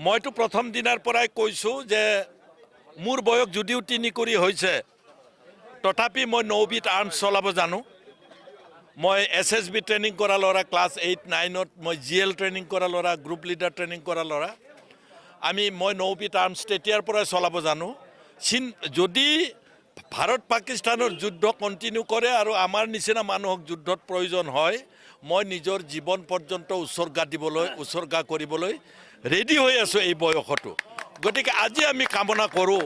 মইতো প্ৰথম দিনাৰ পৰাই কৈছোঁ যে মোৰ বয়স যদিও ৩ কৰি হৈছে তথাপি মই নৌবিধ আৰ্মছ চলাব জানো। মই SSB ট্ৰেইনিং কৰা ল'ৰা, ক্লাছ 8, 9ত মই GL ট্ৰেইনিং কৰা ল'ৰা, গ্ৰুপ লিডাৰ ট্ৰেইনিং কৰা ল'ৰা। মই নৌবিধ আৰ্মছ তেতিয়াৰ পৰাই চলাব জানো। যদি ভাৰত পাকিস্তানৰ যুদ্ধ কণ্টিনিউ কৰে আৰু আমাৰ নিচিনা মানুহক যুদ্ধত প্ৰয়োজন হয়, মই নিজৰ জীৱন পৰ্যন্ত উৎসৰ্গা কৰিবলৈ ৰেডি হৈ আছোঁ এই বয়সতো। গতিকে আজি আমি কামনা কৰোঁ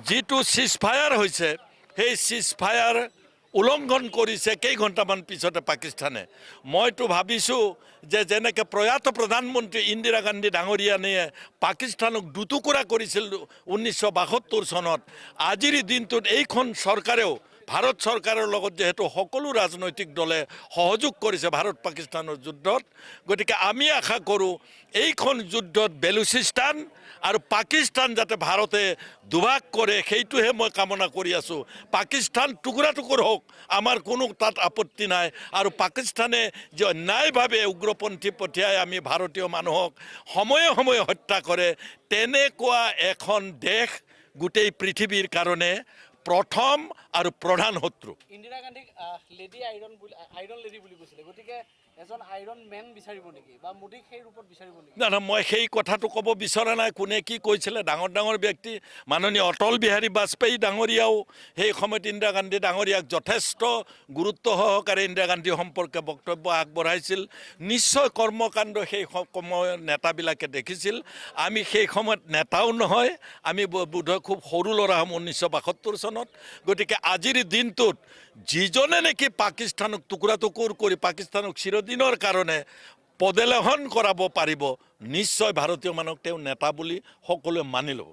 যিটো চিজফায়াৰ হৈছে সেই চিজফায়াৰ উলংঘন কৰিছে কেইঘণ্টামান পিছতে পাকিস্তানে। মইতো ভাবিছোঁ যে যেনেকৈ প্ৰয়াত প্ৰধানমন্ত্ৰী ইন্দিৰা গান্ধী ডাঙৰীয়ানীয়ে পাকিস্তানক দুটুকুৰা কৰিছিল 1972 চনত, আজিৰ দিনটোত এইখন চৰকাৰেও ভাৰত চৰকাৰৰ লগত যেহেতু সকলো ৰাজনৈতিক দলে সহযোগ কৰিছে ভাৰত পাকিস্তানৰ যুদ্ধত, গতিকে আমি আশা কৰোঁ এইখন যুদ্ধত বেলুচিস্তান আৰু পাকিস্তান যাতে ভাৰতে দুভাগ কৰে সেইটোহে মই কামনা কৰি আছোঁ। পাকিস্তান টুকুৰা টুকুৰ হওক, আমাৰ কোনো তাত আপত্তি নাই। আৰু পাকিস্তানে যে অন্যায়ভাৱে উগ্ৰপন্থী পঠিয়াই আমি ভাৰতীয় মানুহক সময়ে সময়ে হত্যা কৰে, তেনেকুৱা এখন দেশ গোটেই পৃথিৱীৰ কাৰণে প্ৰথম আৰু প্ৰধান শত্ৰু। ইন্দিৰা গান্ধীক লেডি আইৰণ লেডি বুলি কৈছিলে, গতিকে এজন আইৰণ মেন বিচাৰিব নেকি বা মোদীক সেই ৰূপত বিচাৰিব নেকি? না, মই সেই কথাটো ক'ব বিচৰা নাই কোনে কি কৈছিলে। ডাঙৰ ডাঙৰ ব্যক্তি মাননীয় অটল বিহাৰী বাজপেয়ী ডাঙৰীয়াও সেই সময়ত ইন্দিৰা গান্ধী ডাঙৰীয়াক যথেষ্ট গুৰুত্ব সহকাৰে ইন্দিৰা গান্ধী সম্পৰ্কে বক্তব্য আগবঢ়াইছিল। নিশ্চয় কৰ্মকাণ্ড সেই সময়ত নেতাবিলাকে দেখিছিল। আমি সেই সময়ত নেতাও নহয়, আমি বোধহয় খুব সৰু ল'ৰা হ'ম 1972 চনত। গতিকে আজিৰ দিনটোত যিজনে নেকি পাকিস্তানক টুকুৰা টুকুৰ কৰি পাকিস্তানক চিৰদিনৰ কাৰণে পদলেহন কৰাব পাৰিব, নিশ্চয় ভাৰতীয় মানুহক তেওঁ নেতা বুলি সকলোৱে মানি ল'ব।